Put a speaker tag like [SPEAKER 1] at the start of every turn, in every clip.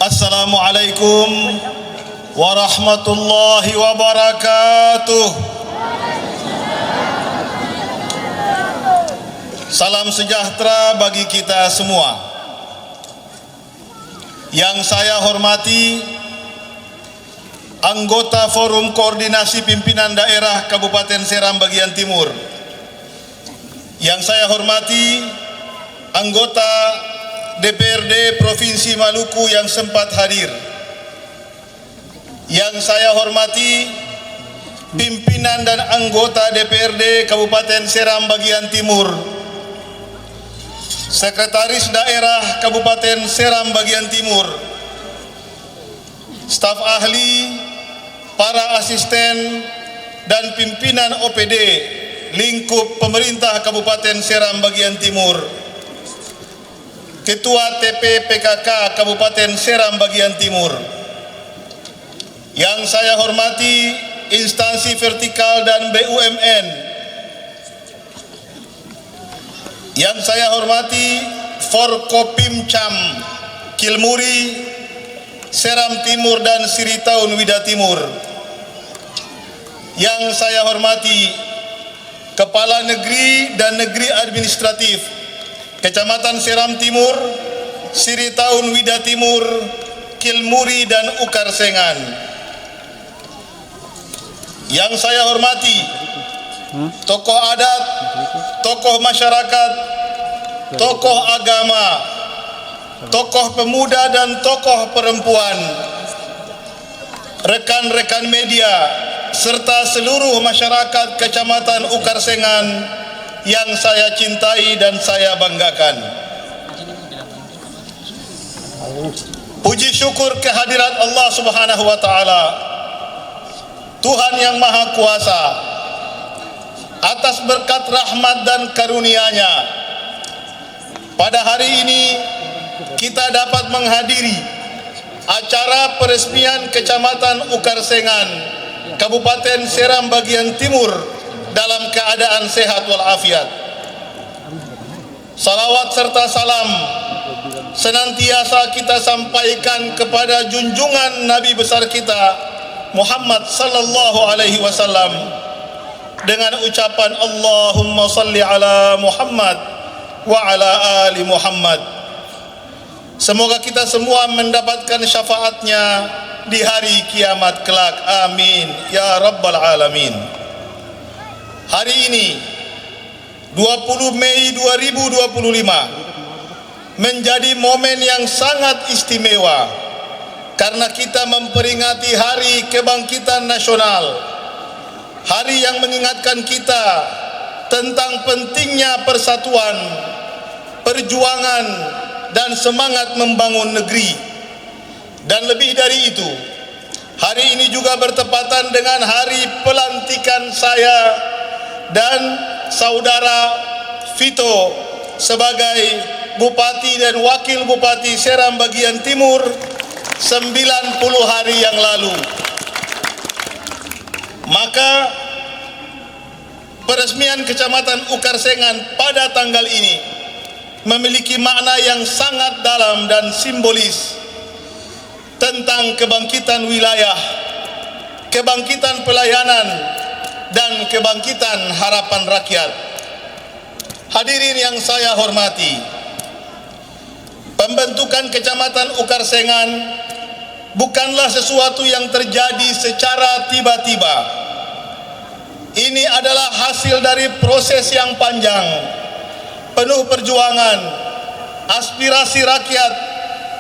[SPEAKER 1] Assalamualaikum warahmatullahi wabarakatuh. Salam sejahtera bagi kita semua. Yang saya hormati anggota Forum Koordinasi Pimpinan Daerah Kabupaten Seram Bagian Timur. Yang saya hormati anggota DPRD Provinsi Maluku yang sempat hadir. Yang saya hormati pimpinan dan anggota DPRD Kabupaten Seram Bagian Timur, Sekretaris Daerah Kabupaten Seram Bagian Timur, staf ahli, para asisten dan pimpinan OPD lingkup pemerintah Kabupaten Seram Bagian Timur, Ketua TP PKK Kabupaten Seram Bagian Timur. Yang saya hormati instansi vertikal dan BUMN. Yang saya hormati Forkopimcam Kilmuri, Seram Timur dan Siritaun Wida Timur. Yang saya hormati Kepala Negeri dan Negeri Administratif Kecamatan Seram Timur, Siritaun Wida Timur, Kilmuri dan Ukarsengan. Yang saya hormati tokoh adat, tokoh masyarakat, tokoh agama, tokoh pemuda dan tokoh perempuan, rekan-rekan media, serta seluruh masyarakat Kecamatan Ukarsengan yang saya cintai dan saya banggakan. Puji syukur kehadirat Allah Subhanahu wa taala, Tuhan yang Maha Kuasa, atas berkat rahmat dan karunia-Nya. Pada hari ini kita dapat menghadiri acara peresmian Kecamatan Ukarsengan, Kabupaten Seram Bagian Timur dalam keadaan sehat walafiat. Salawat serta salam senantiasa kita sampaikan kepada junjungan Nabi besar kita Muhammad sallallahu alaihi wasallam dengan ucapan Allahumma salli ala Muhammad wa ala ali Muhammad. Semoga kita semua mendapatkan syafaatnya di hari kiamat kelak. Amin ya rabbal alamin. Hari ini 20 Mei 2025 menjadi momen yang sangat istimewa karena kita memperingati Hari Kebangkitan Nasional, hari yang mengingatkan kita tentang pentingnya persatuan, perjuangan dan semangat membangun negeri. Dan lebih dari itu, hari ini juga bertepatan dengan hari pelantikan saya dan saudara Vito sebagai Bupati dan Wakil Bupati Seram Bagian Timur 90 hari yang lalu. Maka peresmian Kecamatan Ukarsengan pada tanggal ini memiliki makna yang sangat dalam dan simbolis tentang kebangkitan wilayah, kebangkitan pelayanan, dan kebangkitan harapan rakyat. Hadirin yang saya hormati, pembentukan Kecamatan Ukarsengan bukanlah sesuatu yang terjadi secara tiba-tiba. Ini adalah hasil dari proses yang panjang, penuh perjuangan, aspirasi rakyat,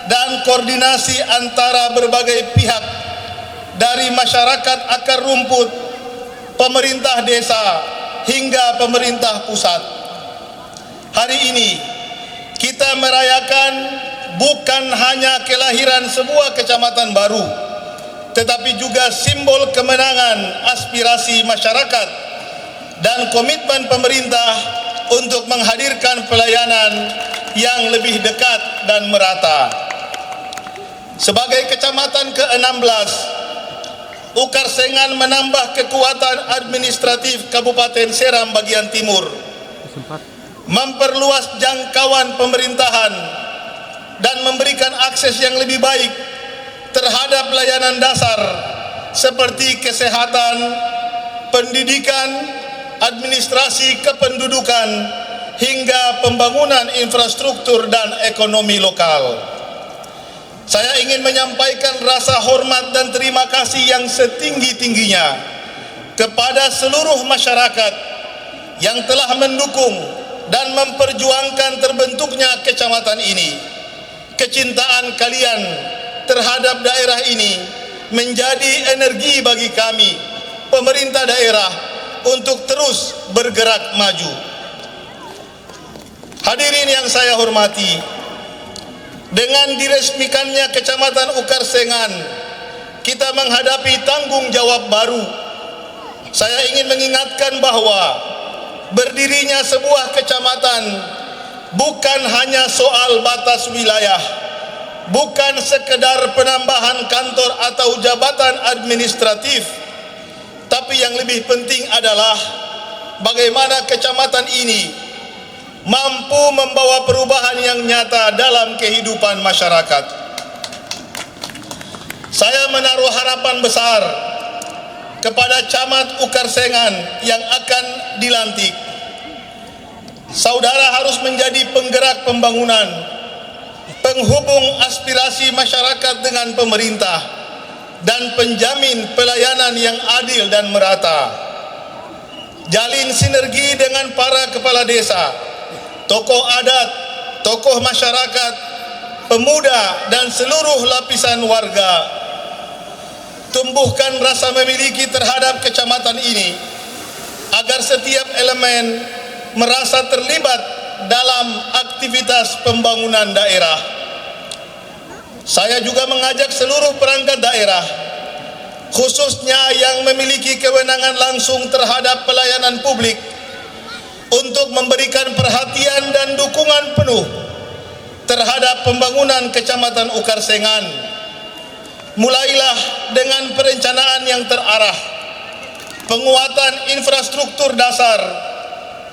[SPEAKER 1] dan koordinasi antara berbagai pihak, dari masyarakat akar rumput, pemerintah desa, hingga pemerintah pusat. Hari ini kita merayakan bukan hanya kelahiran sebuah kecamatan baru, tetapi juga simbol kemenangan aspirasi masyarakat dan komitmen pemerintah untuk menghadirkan pelayanan yang lebih dekat dan merata. Sebagai kecamatan ke-16, Ukarsengan menambah kekuatan administratif Kabupaten Seram Bagian Timur, memperluas jangkauan pemerintahan, dan memberikan akses yang lebih baik terhadap layanan dasar seperti kesehatan, pendidikan, administrasi kependudukan, hingga pembangunan infrastruktur dan ekonomi lokal. Saya ingin menyampaikan rasa hormat dan terima kasih yang setinggi-tingginya kepada seluruh masyarakat yang telah mendukung dan memperjuangkan terbentuknya kecamatan ini. Kecintaan kalian terhadap daerah ini menjadi energi bagi kami, pemerintah daerah, untuk terus bergerak maju. Hadirin yang saya hormati, dengan diresmikannya Kecamatan Ukarsengan, kita menghadapi tanggung jawab baru. Saya ingin mengingatkan bahwa berdirinya sebuah kecamatan bukan hanya soal batas wilayah, bukan sekedar penambahan kantor atau jabatan administratif, tapi yang lebih penting adalah bagaimana kecamatan ini mampu membawa perubahan yang nyata dalam kehidupan masyarakat. Saya menaruh harapan besar kepada Camat Ukarsengan yang akan dilantik. Saudara harus menjadi penggerak pembangunan, penghubung aspirasi masyarakat dengan pemerintah, dan penjamin pelayanan yang adil dan merata. Jalin sinergi dengan para kepala desa, tokoh adat, tokoh masyarakat, pemuda, dan seluruh lapisan warga. Tumbuhkan rasa memiliki terhadap kecamatan ini agar setiap elemen merasa terlibat dalam aktivitas pembangunan daerah. Saya juga mengajak seluruh perangkat daerah, khususnya yang memiliki kewenangan langsung terhadap pelayanan publik, untuk memberikan perhatian dan dukungan penuh terhadap pembangunan Kecamatan Ukarsengan. Mulailah dengan perencanaan yang terarah, penguatan infrastruktur dasar,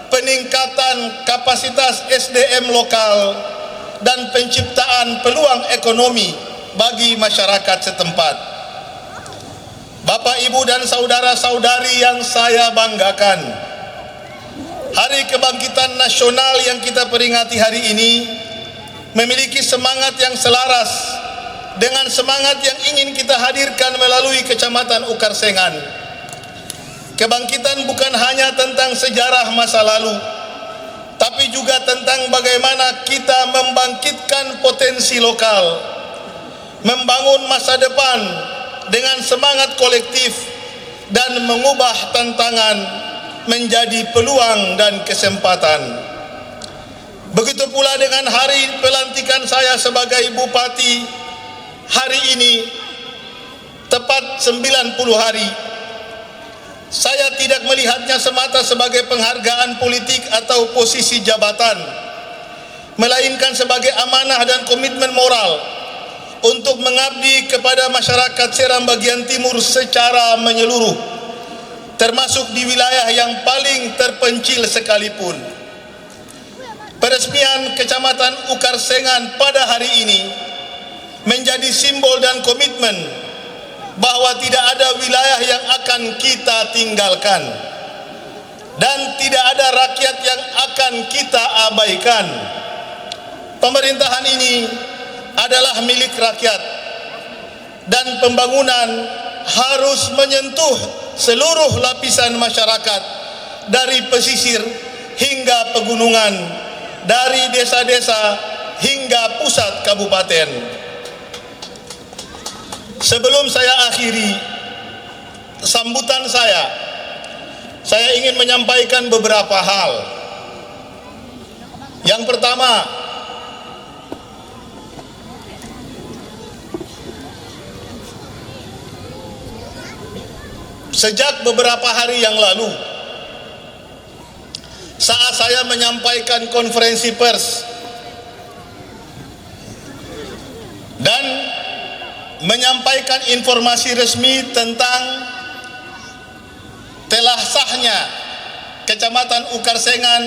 [SPEAKER 1] peningkatan kapasitas SDM lokal, dan penciptaan peluang ekonomi bagi masyarakat setempat. Bapak, Ibu, dan saudara-saudari yang saya banggakan, Hari Kebangkitan Nasional yang kita peringati hari ini memiliki semangat yang selaras dengan semangat yang ingin kita hadirkan melalui Kecamatan Ukarsengan. Kebangkitan bukan hanya tentang sejarah masa lalu, tapi juga tentang bagaimana kita membangkitkan potensi lokal, membangun masa depan dengan semangat kolektif, dan mengubah tantangan menjadi peluang dan kesempatan. Begitu pula dengan hari pelantikan saya sebagai Bupati. Hari ini tepat 90 hari. Saya tidak melihatnya semata sebagai penghargaan politik atau posisi jabatan, melainkan sebagai amanah dan komitmen moral untuk mengabdi kepada masyarakat Seram bagian timur secara menyeluruh, termasuk di wilayah yang paling terpencil sekalipun. Peresmian Kecamatan Ukarsengan pada hari ini menjadi simbol dan komitmen bahwa tidak ada wilayah yang akan kita tinggalkan dan tidak ada rakyat yang akan kita abaikan. Pemerintahan ini adalah milik rakyat dan pembangunan harus menyentuh seluruh lapisan masyarakat, dari pesisir hingga pegunungan, dari desa-desa hingga pusat kabupaten. Sebelum saya akhiri sambutan saya ingin menyampaikan beberapa hal. Yang pertama, sejak beberapa hari yang lalu, saat saya menyampaikan konferensi pers dan menyampaikan informasi resmi tentang telah sahnya Kecamatan Ukarsengan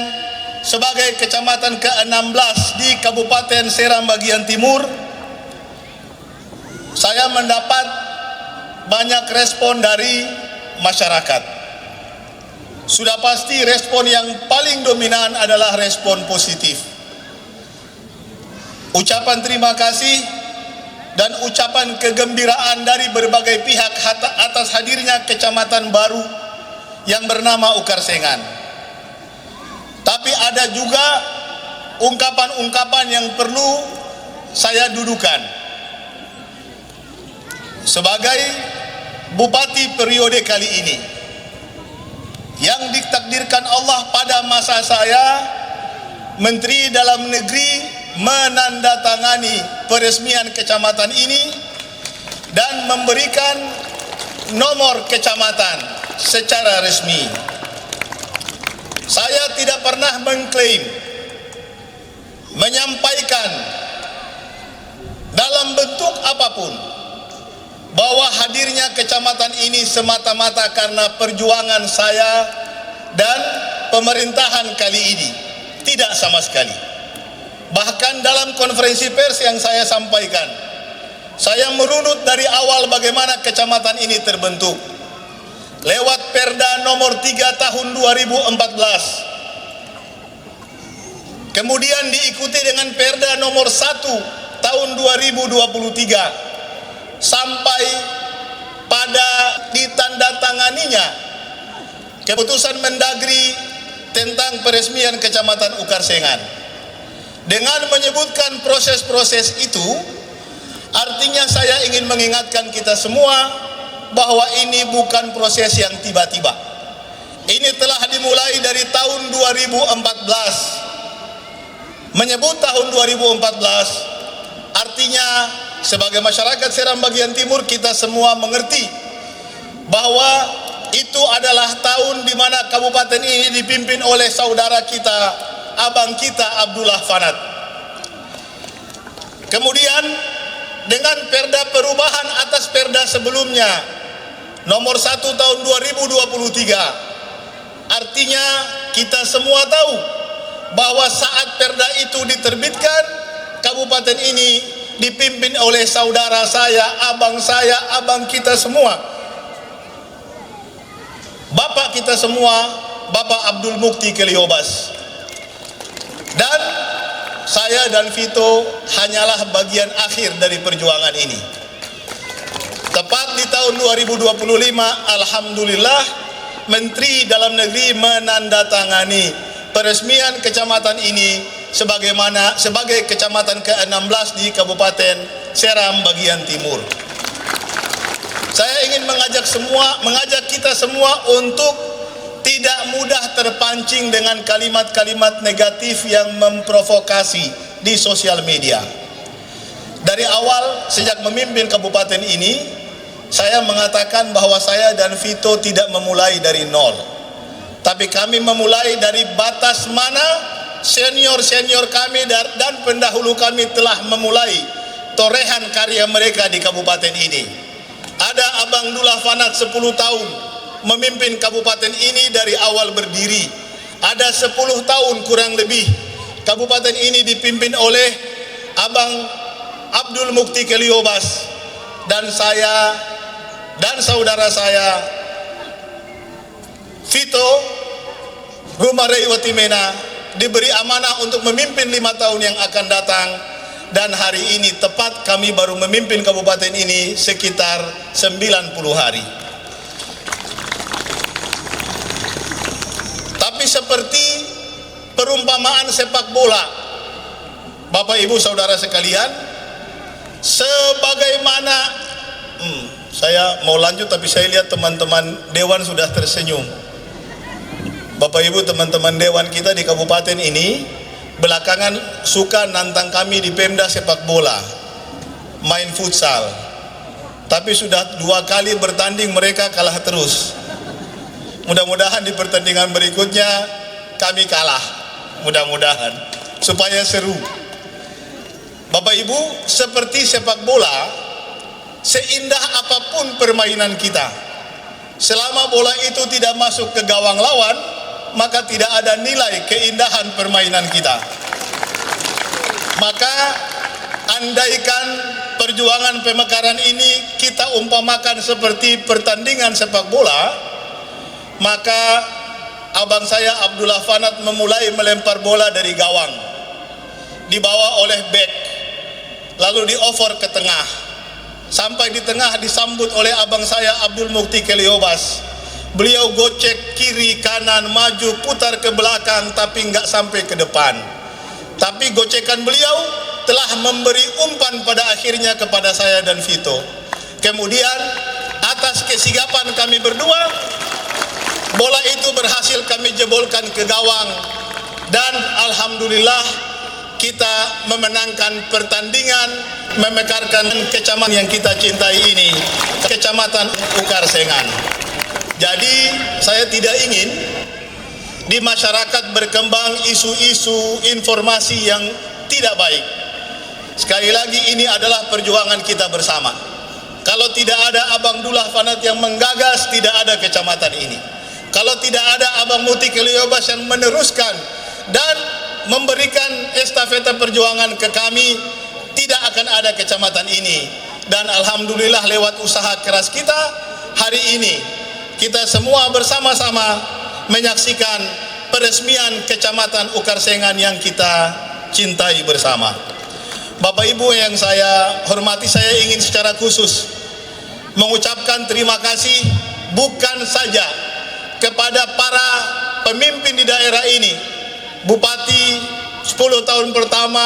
[SPEAKER 1] sebagai kecamatan ke-16 di Kabupaten Seram bagian timur, saya mendapat banyak respon dari masyarakat. Sudah pasti respon yang paling dominan adalah respon positif. Ucapan terima kasih dan ucapan kegembiraan dari berbagai pihak atas hadirnya kecamatan baru yang bernama Ukarsengan. Tapi ada juga ungkapan-ungkapan yang perlu saya dudukan. Sebagai bupati periode kali ini, yang ditakdirkan Allah pada masa saya, Menteri Dalam Negeri menandatangani peresmian kecamatan ini dan memberikan nomor kecamatan secara resmi. Saya tidak pernah mengklaim, menyampaikan dalam bentuk apapun bahwa hadirnya kecamatan ini semata-mata karena perjuangan saya dan pemerintahan kali ini. Tidak sama sekali. Bahkan dalam konferensi pers yang saya sampaikan, saya merunut dari awal bagaimana kecamatan ini terbentuk. Lewat Perda nomor 3 tahun 2014. Kemudian diikuti dengan Perda nomor 1 tahun 2023. Sampai pada ditandatanganinya keputusan Mendagri tentang peresmian Kecamatan Ukarsengan. Dengan menyebutkan proses-proses itu, artinya saya ingin mengingatkan kita semua bahwa ini bukan proses yang tiba-tiba. Ini telah dimulai dari tahun 2014. Menyebut tahun 2014 artinya sebagai masyarakat Seram bagian timur kita semua mengerti bahwa itu adalah tahun di mana kabupaten ini dipimpin oleh saudara kita, abang kita Abdullah Fanat. Kemudian dengan perda perubahan atas perda sebelumnya nomor 1 tahun 2023, artinya kita semua tahu bahwa saat perda itu diterbitkan, kabupaten ini dipimpin oleh saudara saya, abang kita semua, bapak kita semua, Bapak Abdul Mukti Keliobas. Dan saya dan Vito hanyalah bagian akhir dari perjuangan ini. Tepat di tahun 2025, alhamdulillah, Menteri Dalam Negeri menandatangani peresmian kecamatan ini sebagai kecamatan ke-16 di Kabupaten Seram bagian timur. Saya ingin mengajak kita semua untuk tidak mudah terpancing dengan kalimat-kalimat negatif yang memprovokasi di sosial media. Dari awal sejak memimpin kabupaten ini, saya mengatakan bahwa saya dan Vito tidak memulai dari nol. Tapi kami memulai dari batas mana senior-senior kami dan pendahulu kami telah memulai torehan karya mereka di kabupaten ini. Ada Abang Dullah Fanat 10 tahun memimpin kabupaten ini dari awal berdiri. Ada 10 tahun kurang lebih kabupaten ini dipimpin oleh Abang Abdul Mukti Keliobas dan saya dan saudara saya Vito Gumarei Watimena diberi amanah untuk memimpin 5 tahun yang akan datang, dan hari ini tepat kami baru memimpin kabupaten ini sekitar 90 hari. Seperti perumpamaan sepak bola, Bapak Ibu Saudara sekalian, sebagaimana saya mau lanjut tapi saya lihat teman-teman dewan sudah tersenyum. Bapak Ibu teman-teman dewan kita di kabupaten ini belakangan suka nantang kami di Pemda sepak bola, main futsal, tapi sudah 2 kali bertanding mereka kalah terus. Mudah-mudahan di pertandingan berikutnya kami kalah, mudah-mudahan, supaya seru. Bapak Ibu, seperti sepak bola, seindah apapun permainan kita, selama bola itu tidak masuk ke gawang lawan, maka tidak ada nilai keindahan permainan kita. Maka andaikan perjuangan pemekaran ini kita umpamakan seperti pertandingan sepak bola, maka abang saya Abdullah Fanat memulai melempar bola dari gawang, dibawa oleh bek, lalu di-over ke tengah, sampai di tengah disambut oleh abang saya Abdul Mukti Keliobas. Beliau gocek kiri kanan, maju putar ke belakang, tapi nggak sampai ke depan. Tapi gocekan beliau telah memberi umpan pada akhirnya kepada saya dan Vito. Kemudian atas kesigapan kami berdua, bola itu berhasil kami jebolkan ke gawang, dan alhamdulillah kita memenangkan pertandingan, memekarkan kecamatan yang kita cintai ini, Kecamatan Ukarsengan. Jadi saya tidak ingin di masyarakat berkembang isu-isu informasi yang tidak baik. Sekali lagi, ini adalah perjuangan kita bersama. Kalau tidak ada Abang Dullah Fanat yang menggagas, tidak ada kecamatan ini. Kalau tidak ada Abang Mukti Keliobas yang meneruskan dan memberikan estafeta perjuangan ke kami, tidak akan ada kecamatan ini. Dan alhamdulillah lewat usaha keras kita, hari ini kita semua bersama-sama menyaksikan peresmian Kecamatan Ukarsengan yang kita cintai bersama. Bapak Ibu yang saya hormati, saya ingin secara khusus mengucapkan terima kasih bukan saja kepada para pemimpin di daerah ini, Bupati 10 tahun pertama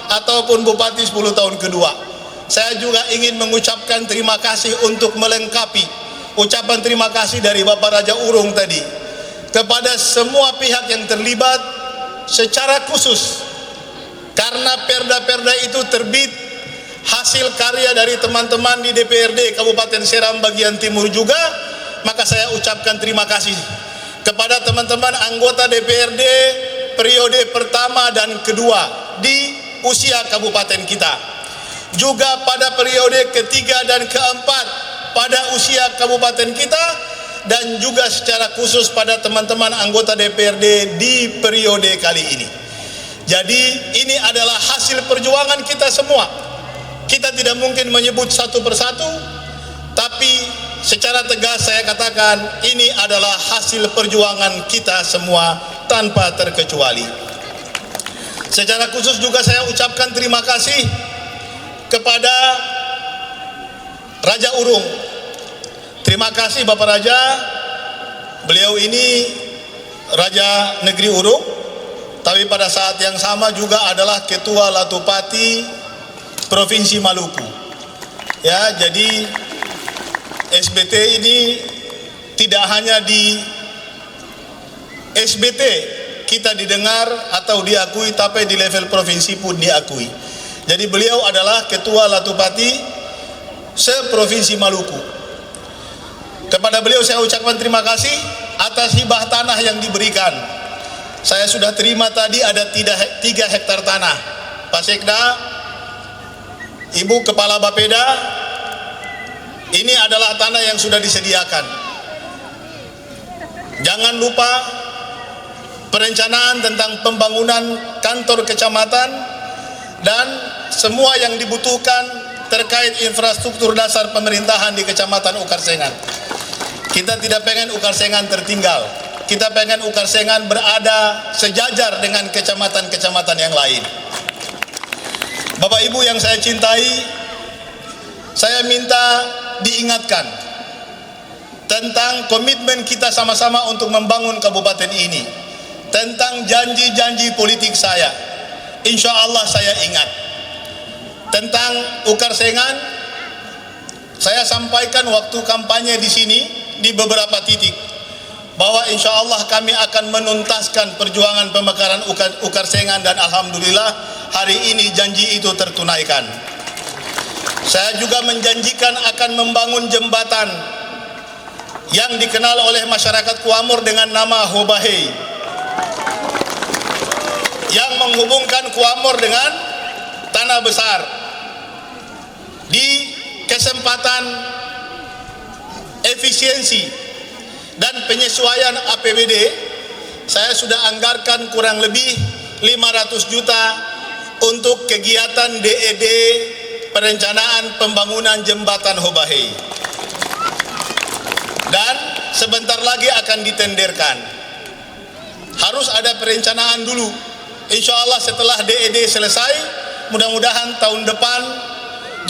[SPEAKER 1] ataupun Bupati 10 tahun kedua. Saya juga ingin mengucapkan terima kasih untuk melengkapi ucapan terima kasih dari Bapak Raja Urung tadi kepada semua pihak yang terlibat, secara khusus karena perda-perda itu terbit hasil karya dari teman-teman di DPRD Kabupaten Seram bagian timur juga, maka saya ucapkan terima kasih kepada teman-teman anggota DPRD periode pertama dan kedua di usia kabupaten kita, juga pada periode ketiga dan keempat pada usia kabupaten kita, dan juga secara khusus pada teman-teman anggota DPRD di periode kali ini. Jadi ini adalah hasil perjuangan kita semua. Kita tidak mungkin menyebut satu persatu, tapi secara tegas saya katakan ini adalah hasil perjuangan kita semua tanpa terkecuali. Secara khusus juga saya ucapkan terima kasih kepada Raja Urung. Terima kasih Bapak Raja. Beliau ini Raja Negeri Urung, tapi pada saat yang sama juga adalah Ketua Latupati Provinsi Maluku. Ya, jadi SBT ini tidak hanya di SBT kita didengar atau diakui, tapi di level provinsi pun diakui. Jadi beliau adalah Ketua Latupati se-Provinsi Maluku. Kepada beliau saya ucapkan terima kasih atas hibah tanah yang diberikan. Saya sudah terima tadi ada 3 hektar tanah. Pak Sekda, Ibu Kepala Bapeda, ini adalah tanah yang sudah disediakan. Jangan lupa perencanaan tentang pembangunan kantor kecamatan dan semua yang dibutuhkan terkait infrastruktur dasar pemerintahan di Kecamatan Ukarsengan. Kita tidak pengen Ukarsengan tertinggal. Kita pengen Ukarsengan berada sejajar dengan kecamatan-kecamatan yang lain. Bapak Ibu yang saya cintai, saya minta diingatkan tentang komitmen kita sama-sama untuk membangun kabupaten ini, tentang janji-janji politik saya. Insya Allah saya ingat. Tentang Ukarsengan, saya sampaikan waktu kampanye di sini di beberapa titik bahwa insya Allah kami akan menuntaskan perjuangan pemekaran Ukarsengan, dan alhamdulillah hari ini janji itu tertunaikan. Saya juga menjanjikan akan membangun jembatan yang dikenal oleh masyarakat Kuamur dengan nama Hobahei, yang menghubungkan Kuamur dengan Tanah Besar. Di kesempatan efisiensi dan penyesuaian APBD, saya sudah anggarkan kurang lebih 500 juta untuk kegiatan DED perencanaan pembangunan jembatan Hobahei. Dan sebentar lagi akan ditenderkan. Harus ada perencanaan dulu. Insya Allah setelah DED selesai, mudah-mudahan tahun depan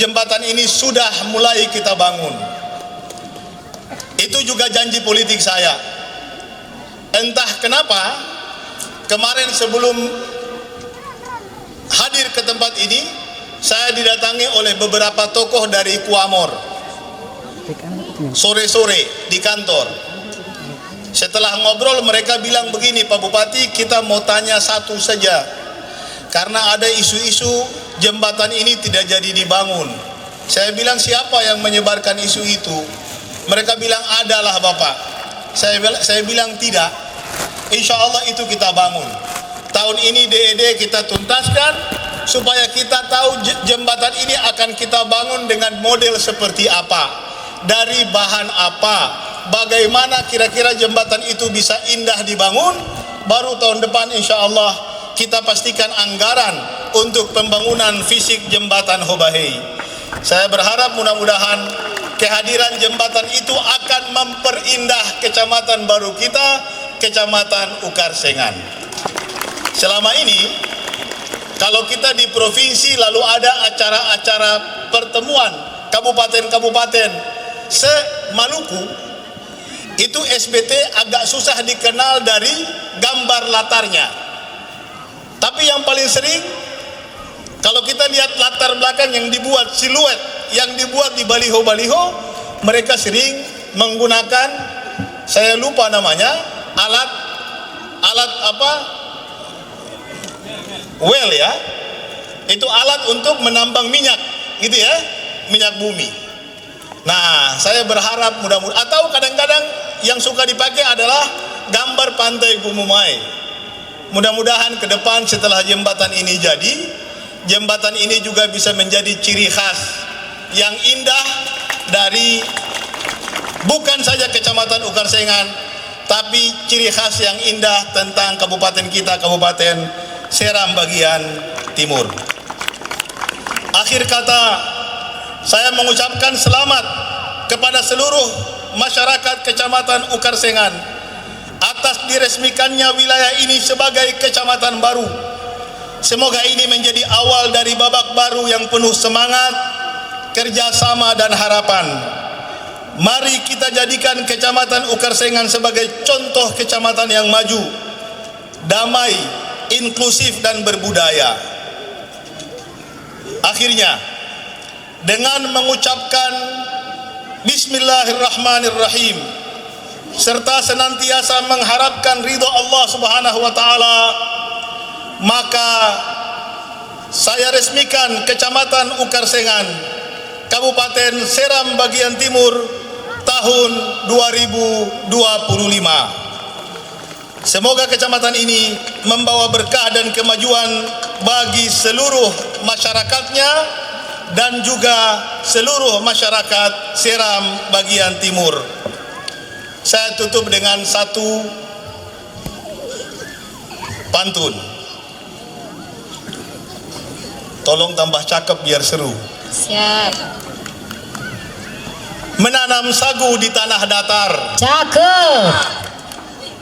[SPEAKER 1] jembatan ini sudah mulai kita bangun. Itu juga janji politik saya. Entah kenapa kemarin sebelum hadir ke tempat ini, saya didatangi oleh beberapa tokoh dari Kuamor sore-sore di kantor. Setelah ngobrol mereka bilang begini, Pak Bupati, kita mau tanya satu saja, karena ada isu-isu jembatan ini tidak jadi dibangun. Saya bilang, siapa yang menyebarkan isu itu? Mereka bilang, adalah Bapak. Saya bilang tidak. Insya Allah itu kita bangun. Tahun ini DED kita tuntaskan supaya kita tahu jembatan ini akan kita bangun dengan model seperti apa, dari bahan apa, bagaimana kira-kira jembatan itu bisa indah dibangun. Baru tahun depan insya Allah kita pastikan anggaran untuk pembangunan fisik jembatan Hobahei. Saya berharap mudah-mudahan kehadiran jembatan itu akan memperindah kecamatan baru kita, Kecamatan Ukarsengan. Selama ini kalau kita di provinsi lalu ada acara-acara pertemuan kabupaten-kabupaten se-Maluku, itu SBT agak susah dikenal dari gambar latarnya. Tapi yang paling sering kalau kita lihat latar belakang yang dibuat, siluet yang dibuat di baliho-baliho, mereka sering menggunakan, saya lupa namanya, alat apa? Well ya, itu alat untuk menambang minyak, gitu ya, minyak bumi. Nah, saya berharap mudah-mudahan, atau kadang-kadang yang suka dipakai adalah gambar pantai Gumumai. Mudah-mudahan ke depan setelah jembatan ini jadi, jembatan ini juga bisa menjadi ciri khas yang indah dari bukan saja Kecamatan Ukarsengan, tapi ciri khas yang indah tentang kabupaten kita, Kabupaten Seram bagian timur. Akhir kata, saya mengucapkan selamat kepada seluruh masyarakat Kecamatan Ukarsengan atas diresmikannya wilayah ini sebagai kecamatan baru. Semoga ini menjadi awal dari babak baru yang penuh semangat, kerjasama dan harapan. Mari kita jadikan Kecamatan Ukarsengan sebagai contoh kecamatan yang maju, damai, inklusif dan berbudaya. Akhirnya, dengan mengucapkan Bismillahirrahmanirrahim serta senantiasa mengharapkan ridho Allah Subhanahu wa taala, maka saya resmikan Kecamatan Ukarsengan, Kabupaten Seram bagian timur tahun 2025. Semoga kecamatan ini membawa berkah dan kemajuan bagi seluruh masyarakatnya dan juga seluruh masyarakat Seram bagian timur. Saya tutup dengan satu pantun. Tolong tambah cakep biar seru.
[SPEAKER 2] Siap.
[SPEAKER 1] Menanam sagu di tanah datar,
[SPEAKER 2] Cakep.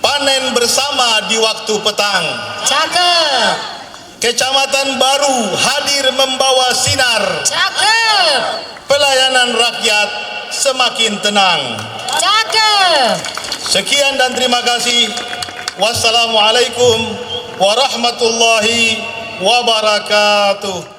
[SPEAKER 1] panen bersama di waktu petang.
[SPEAKER 2] Cakep.
[SPEAKER 1] Kecamatan baru hadir membawa sinar,
[SPEAKER 2] Cakep.
[SPEAKER 1] pelayanan rakyat semakin tenang.
[SPEAKER 2] Cakep.
[SPEAKER 1] Sekian dan terima kasih. Wassalamualaikum warahmatullahi wabarakatuh.